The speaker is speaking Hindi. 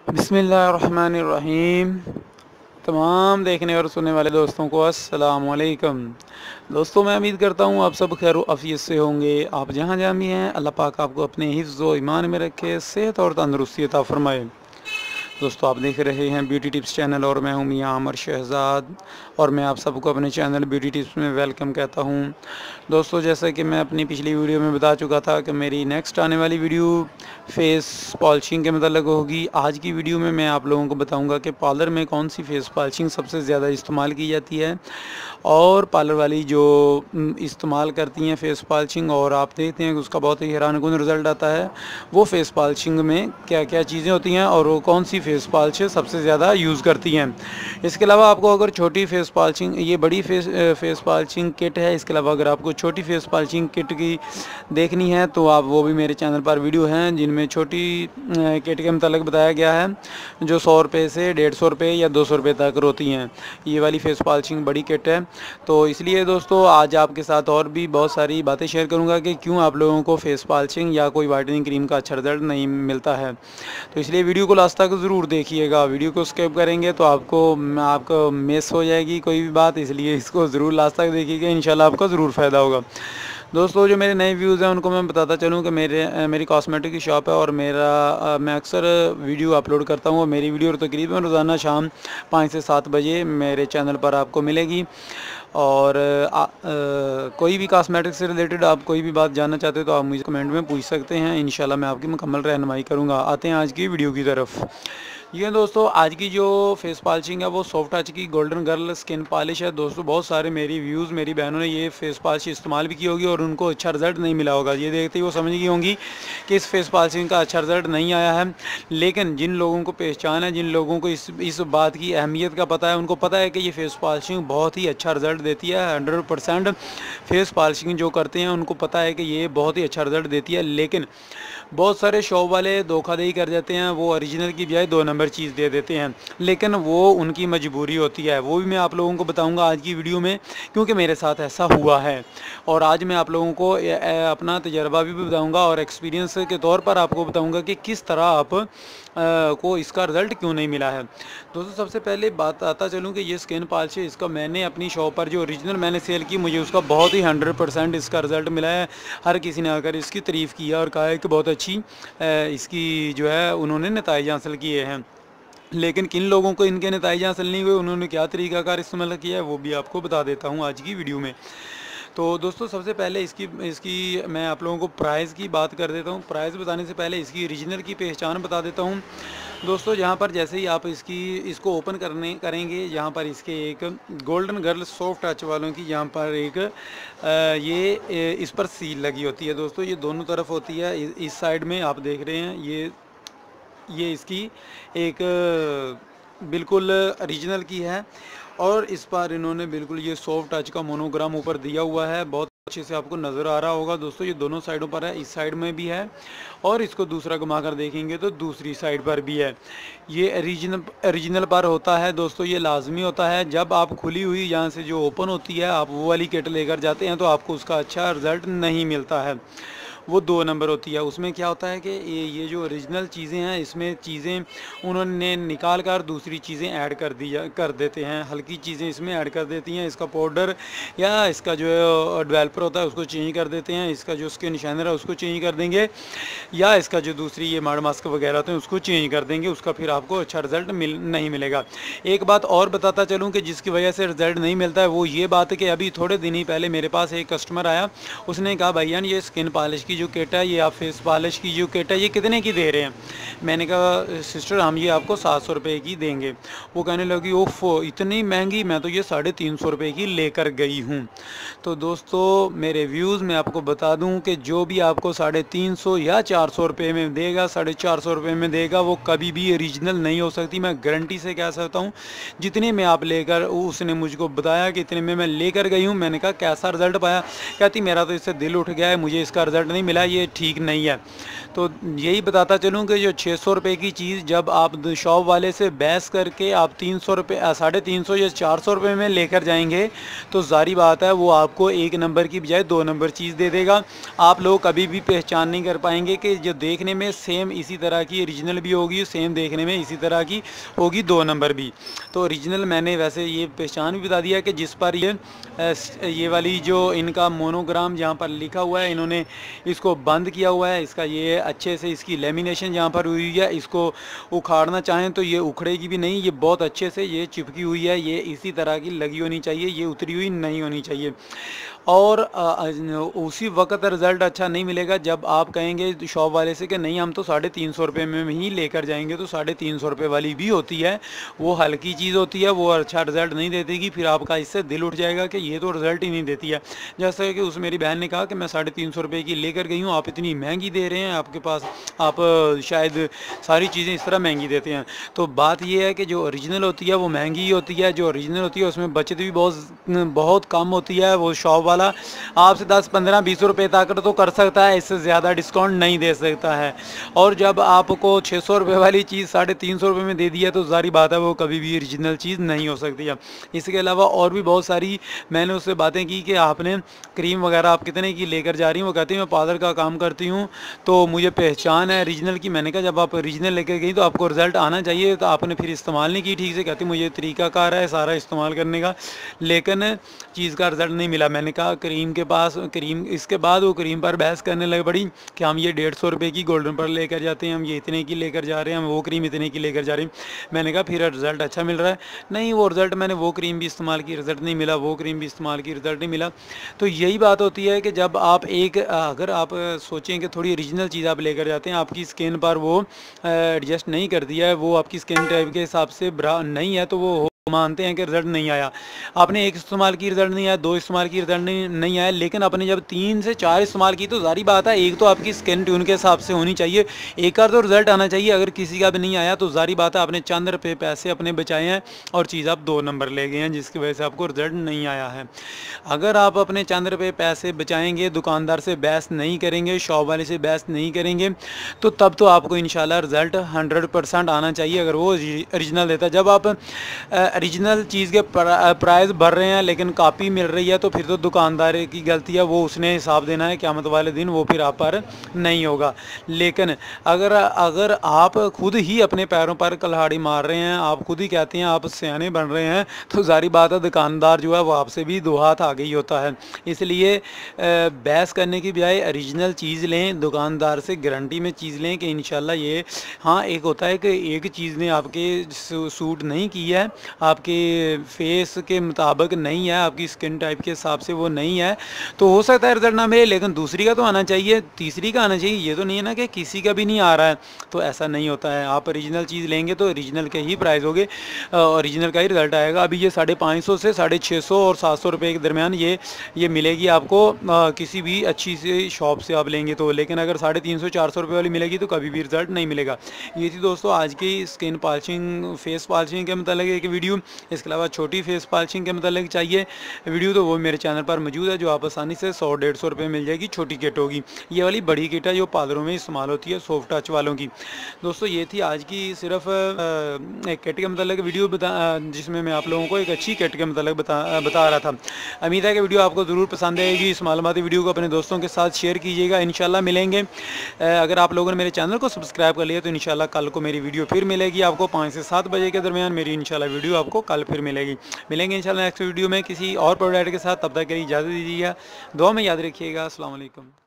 बिस्मिल्लाहिर्रहमानिर्रहीम। तमाम देखने और सुनने वाले दोस्तों को अस्सलाम वालेकुम। दोस्तों, मैं उम्मीद करता हूँ आप सब खैर आफियत से होंगे। आप जहाँ जहाँ भी हैं, अल्लाह पाक आपको अपने हिफ्ज़ व ईमान में रखे, सेहत और तंदरुस्ती अता फरमाए। दोस्तों, आप देख रहे हैं ब्यूटी टिप्स चैनल और मैं हूं मियां अमर शहज़ाद और मैं आप सबको अपने चैनल ब्यूटी टिप्स में वेलकम कहता हूं। दोस्तों, जैसा कि मैं अपनी पिछली वीडियो में बता चुका था कि मेरी नेक्स्ट आने वाली वीडियो फेस पॉलिशिंग के मतलब होगी। आज की वीडियो में मैं आप लोगों को बताऊंगा कि पार्लर में कौन सी फेस पॉलिशिंग सबसे ज़्यादा इस्तेमाल की जाती है और पार्लर वाली जो इस्तेमाल करती हैं फेस पॉलिशिंग, और आप देखते हैं कि उसका बहुत ही हैरानकुन रिज़ल्ट आता है। वो फेस पॉलिशिंग में क्या क्या चीज़ें होती हैं और वो कौन सी फेस पॉलिश सबसे ज़्यादा यूज़ करती हैं। इसके अलावा आपको अगर छोटी फेस पॉलिशिंग, ये बड़ी फेस पॉलिशिंग किट है, इसके अलावा अगर आपको छोटी फेस पॉलिशिंग किट की देखनी है तो आप वो भी मेरे चैनल पर वीडियो हैं जिनमें छोटी किट के मतलब बताया गया है, जो 100 रुपये से 150 रुपये या 200 रुपये तक होती हैं। ये वाली फेस पॉलिशिंग बड़ी किट है। तो इसलिए दोस्तों, आज आपके साथ और भी बहुत सारी बातें शेयर करूंगा कि क्यों आप लोगों को फेस पॉलिशिंग या कोई वाइटनिंग क्रीम का अच्छा रिजल्ट नहीं मिलता है। तो इसलिए वीडियो को लास्ट तक ज़रूर देखिएगा। वीडियो को स्किप करेंगे तो आपको मिस हो जाएगी कोई भी बात, इसलिए इसको ज़रूर लास्ट तक देखिएगा, इंशाल्लाह आपको ज़रूर फ़ायदा होगा। दोस्तों, जो मेरे नए व्यूज़ हैं उनको मैं बताता चलूँ कि मेरी कॉस्मेटिक की शॉप है और मैं अक्सर वीडियो अपलोड करता हूँ। मेरी वीडियो तकरीबन रोज़ाना शाम 5 से 7 बजे मेरे चैनल पर आपको मिलेगी। और कोई भी कॉस्मेटिक से रिलेटेड आप कोई भी बात जानना चाहते हो तो आप मुझे कमेंट में पूछ सकते हैं, इंशाल्लाह मैं आपकी मुकम्मल रहनुमाई करूँगा। आते हैं आज की वीडियो की तरफ। ये दोस्तों, आज की जो फेस पॉलिशिंग है वो सॉफ्ट टच की गोल्डन गर्ल स्किन पॉलिश है। दोस्तों, बहुत सारे मेरी बहनों ने ये फेस पॉलिश इस्तेमाल भी की होगी और उनको अच्छा रिजल्ट नहीं मिला होगा। ये देखते ही वो समझ गई होंगी कि इस फेस पॉलिशिंग का अच्छा रिजल्ट नहीं आया है। लेकिन जिन लोगों को पहचान है, जिन लोगों को इस बात की अहमियत का पता है, उनको पता है कि ये फेस पॉलिशिंग बहुत ही अच्छा रिजल्ट देती है। 100% फेस पॉलिशिंग जो करते हैं उनको पता है कि ये बहुत ही अच्छा रिजल्ट देती है। लेकिन बहुत सारे शॉप वाले धोखाधड़ी कर जाते हैं, वो ओरिजिनल की बजाय 2 नंबर चीज़ दे देते हैं, लेकिन वो उनकी मजबूरी होती है। वो भी मैं आप लोगों को बताऊंगा आज की वीडियो में, क्योंकि मेरे साथ ऐसा हुआ है। और आज मैं आप लोगों को अपना तजर्बा भी बताऊंगा और एक्सपीरियंस के तौर पर आपको बताऊंगा कि किस तरह आप को इसका रिज़ल्ट क्यों नहीं मिला है। दोस्तों, सबसे पहले बात आता चलूँ कि ये स्किन पॉलिश है, इसका मैंने अपनी शॉप पर जो ओरिजिनल मैंने सेल की, मुझे उसका बहुत ही 100% इसका रिज़ल्ट मिला है। हर किसी ने आकर इसकी तारीफ़ किया और कहा है कि बहुत अच्छी इसकी जो है उन्होंने नताइज हासिल किए हैं। लेकिन किन लोगों को इनके नताइज हासिल नहीं हुए, उन्होंने क्या तरीक़ाकार इस्तेमाल किया है, वो भी आपको बता देता हूँ आज की वीडियो में। तो दोस्तों, सबसे पहले इसकी मैं आप लोगों को प्राइस की बात कर देता हूँ। प्राइस बताने से पहले इसकी ओरिजिनल की पहचान बता देता हूँ। दोस्तों, यहाँ पर जैसे ही आप इसको ओपन करेंगे, यहाँ पर इसके एक गोल्डन गर्ल सॉफ्ट टच वालों की यहाँ पर एक इस पर सील लगी होती है। दोस्तों, ये दोनों तरफ होती है। इस साइड में आप देख रहे हैं, ये इसकी एक बिल्कुल ओरिजिनल की है और इस पर इन्होंने बिल्कुल ये सॉफ्ट टच का मोनोग्राम ऊपर दिया हुआ है। बहुत अच्छे से आपको नज़र आ रहा होगा। दोस्तों, ये दोनों साइडों पर है, इस साइड में भी है और इसको दूसरा घुमा कर देखेंगे तो दूसरी साइड पर भी है। ये ओरिजिनल पर होता है। दोस्तों, ये लाजमी होता है। जब आप खुली हुई यहाँ से जो ओपन होती है, आप वो वाली किट लेकर जाते हैं तो आपको उसका अच्छा रिज़ल्ट नहीं मिलता है। वो 2 नंबर होती है। उसमें क्या होता है कि ये जो ओरिजिनल चीज़ें हैं, इसमें चीज़ें उन्होंने निकाल कर दूसरी चीज़ें ऐड कर देते हैं। हल्की चीज़ें इसमें ऐड कर देती हैं। इसका पाउडर या इसका जो डेवलपर होता है उसको चेंज कर देते हैं। इसका जो स्किन शाइनर है उसको चेंज कर देंगे, या इसका जो दूसरी ये माड मास्क वगैरह होते हैं उसको चेंज कर देंगे। उसका फिर आपको अच्छा रिजल्ट नहीं मिलेगा। एक बात और बताता चलूँ कि जिसकी वजह से रिजल्ट नहीं मिलता है, वो ये बात है कि अभी थोड़े दिन ही पहले मेरे पास एक कस्टमर आया। उसने कहा, भाईजान ये स्किन पॉलिश की जो किट है, ये आप फेस पॉलिश की जो किट है, ये कितने की दे रहे हैं? मैंने कहा, सिस्टर हम ये आपको 700 रुपये की देंगे। वो कहने लगी, ओफ इतनी महंगी, मैं तो ये 350 रुपये की लेकर गई हूँ। तो दोस्तों, मेरे व्यूज़ मैं आपको बता दूं कि जो भी आपको 350 या 400 रुपये में देगा, 450 रुपये में देगा, वो कभी भी ओरिजिनल नहीं हो सकती। मैं गारंटी से कह सकता हूँ। जितने में आप लेकर, उसने मुझको बताया कि इतने में मैं लेकर गई हूँ। मैंने कहा कैसा रिज़ल्ट पाया? कहती मेरा तो इससे दिल उठ गया है, मुझे इसका रिज़ल्ट नहीं नहीं मिला, ये ठीक नहीं है। तो यही बताता चलूँ कि जो 600 रुपये की चीज़ जब आप शॉप वाले से बहस करके आप 300 रुपये 350 या 400 रुपये में लेकर जाएंगे, तो ज़ाहिर बात है वो आपको 1 नंबर की बजाय 2 नंबर चीज़ दे देगा। आप लोग कभी भी पहचान नहीं कर पाएंगे कि जो देखने में सेम इसी तरह की ओरिजिनल भी होगी, सेम देखने में इसी तरह की होगी 2 नंबर भी। तो ओरिजिनल मैंने वैसे ये पहचान भी बता दिया कि जिस पर ये वाली जो इनका मोनोग्राम जहाँ पर लिखा हुआ है, इन्होंने इसको बंद किया हुआ है, इसका ये अच्छे से इसकी लेमिनेशन जहाँ पर हुई है, इसको उखाड़ना चाहें तो ये उखड़ेगी भी नहीं, ये बहुत अच्छे से ये चिपकी हुई है, ये इसी तरह की लगी होनी चाहिए, ये उतरी हुई नहीं होनी चाहिए। और उसी वक्त रिज़ल्ट अच्छा नहीं मिलेगा जब आप कहेंगे शॉप वाले से कि नहीं हम तो 350 रुपये में ही लेकर जाएंगे। तो 350 रुपये वाली भी होती है, वो हल्की चीज़ होती है, वो अच्छा रिज़ल्ट नहीं देती, फिर आपका इससे दिल उठ जाएगा कि ये तो रिज़ल्ट ही नहीं देती है। जैसे कि उस मेरी बहन ने कहा कि मैं 350 रुपये की लेकर गई हूँ, आप इतनी महंगी दे रहे हैं, आपके पास आप शायद सारी चीज़ें इस तरह महंगी देते हैं। तो बात ये है कि जो ओरिजिनल होती है वो महंगी ही होती है, जो ओरिजिनल होती है उसमें बचत भी बहुत कम होती है। वो शॉप वाला आपसे 10, 15, 20 रुपये तक तो कर सकता है, इससे ज़्यादा डिस्काउंट नहीं दे सकता है। और जब आपको 600 रुपये वाली चीज़ 350 रुपये में दे दी है तो ज़ाहिर बात है वो कभी भी ओरिजिनल चीज़ नहीं हो सकती है। इसके अलावा और भी बहुत सारी मैंने उससे बातें की कि आपने क्रीम वगैरह आप कितने की लेकर जा रही हैं। वो कहती है मैं पार्लर का काम करती हूँ तो मुझे पहचान है ओरिजिनल की। मैंने कहा जब आप ओरिजिनल लेकर गई तो आपको रिज़ल्ट आना चाहिए, तो आपने फिर इस्तेमाल नहीं की ठीक से। कहती मुझे तरीक़ाकार है सारा इस्तेमाल करने का, लेकिन चीज़ का रिज़ल्ट नहीं मिला। मैंने कहा क्रीम के पास क्रीम, इसके बाद वो क्रीम पर बहस करने लग पड़ी कि हम ये 150 रुपये की गोल्डन पर लेकर जाते हैं, हम ये इतने की लेकर जा रहे हैं, हम वो क्रीम इतने की लेकर जा रहे हैं। मैंने कहा फिर रिज़ल्ट अच्छा मिल रहा है? नहीं, वो रिज़ल्ट मैंने वो क्रीम भी इस्तेमाल की, रिज़ल्ट नहीं मिला, वो क्रीम भी इस्तेमाल की, रिज़ल्ट नहीं मिला। तो यही बात होती है कि जब आप अगर आप सोचें कि थोड़ी ओरिजिनल चीज़ आप लेकर जाते हैं, आपकी स्किन पर वो एडजस्ट नहीं करती है, वो आपकी स्किन टाइप के हिसाब से नहीं है, तो वो मानते हैं कि रिज़ल्ट नहीं आया। आपने 1 इस्तेमाल की रिज़ल्ट नहीं आया, 2 इस्तेमाल की रिज़ल्ट नहीं आया, लेकिन आपने जब 3 से 4 इस्तेमाल की तो ज़ाहिर बात है एक तो आपकी स्किन ट्यून के हिसाब से होनी चाहिए, एक और तो रिज़ल्ट आना चाहिए। अगर किसी का भी नहीं आया तो ज़ाहिर बात है आपने चंद रुपये पैसे अपने बचाए हैं और चीज़ आप 2 नंबर ले गए हैं, जिसकी वजह से आपको रिज़ल्ट नहीं आया है। अगर आप अपने चंद रुपये पैसे बचाएँगे, दुकानदार से बहस नहीं करेंगे, शॉप वाले से बहस नहीं करेंगे, तो तब तो आपको इंशाल्लाह रिज़ल्ट 100% आना चाहिए अगर वो ओरिजिनल देता है। जब आप ओरिजिनल चीज़ के प्राइस बढ़ रहे हैं लेकिन कॉपी मिल रही है तो फिर तो दुकानदार की गलती है, वो उसने हिसाब देना है क़यामत वाले दिन, वो फिर आप पर नहीं होगा। लेकिन अगर आप खुद ही अपने पैरों पर कुल्हाड़ी मार रहे हैं, आप खुद ही कहते हैं आप सियाने बन रहे हैं, तो ज़ाहिर बात है दुकानदार जो है वो आपसे भी 2 हाथ आगे ही होता है। इसलिए बहस करने की बजाय ओरिजिनल चीज़ लें, दुकानदार से गारंटी में चीज़ लें कि इंशाल्लाह ये। हाँ, एक होता है कि एक चीज़ ने आपके सूट नहीं की है, आपके फेस के मुताबिक नहीं है, आपकी स्किन टाइप के हिसाब से वो नहीं है, तो हो सकता है रिज़ल्ट ना मिले, लेकिन दूसरी का तो आना चाहिए, तीसरी का आना चाहिए। ये तो नहीं है ना कि किसी का भी नहीं आ रहा है, तो ऐसा नहीं होता है। आप ओरिजिनल चीज़ लेंगे तो ओरिजिनल के ही प्राइस होंगे, ओरिजिनल का ही रिज़ल्ट आएगा। अभी ये 550 से 650 और 700 रुपये के दरमियान ये मिलेगी आपको किसी भी अच्छी सी शॉप से आप लेंगे तो। लेकिन अगर 350 400 रुपये वाली मिलेगी तो कभी भी रिज़ल्ट नहीं मिलेगा। ये थी दोस्तों आज की स्किन पॉलिशिंग, फेस पॉलिशिंग के मतलब एक वीडियो। इसके अलावा छोटी फेस पॉलिशिंग के मतलब चाहिए वीडियो तो वो मेरे चैनल पर मौजूद है, जो आप आसानी से 100-150 रुपये मिल जाएगी। छोटी किट होगी, ये वाली बड़ी किट है जो पार्लरों में इस्तेमाल होती है सॉफ्ट टच वालों की। दोस्तों ये थी आज की सिर्फ एक किट के मतलब वीडियो जिसमें मैं आप लोगों को एक अच्छी किट के मतलब बता रहा था। उम्मीद है कि वीडियो आपको ज़रूर पसंद आएगी। इस मालूमाती वीडियो को अपने दोस्तों के साथ शेयर कीजिएगा। इंशाल्लाह मिलेंगे। अगर आप लोगों ने मेरे चैनल को सब्सक्राइब कर लिया तो इंशाल्लाह कल को मेरी वीडियो फिर मिलेगी आपको 5 से 7 बजे के दरमियान। मेरी इंशाल्लाह वीडियो आपको कल फिर मिलेगी। मिलेंगे इंशाल्लाह नेक्स्ट वीडियो में किसी और प्रोडक्ट के साथ। तब तक के लिए इजाज़त दीजिएगा। दुआ में याद रखिएगा। अस्सलाम वालेकुम।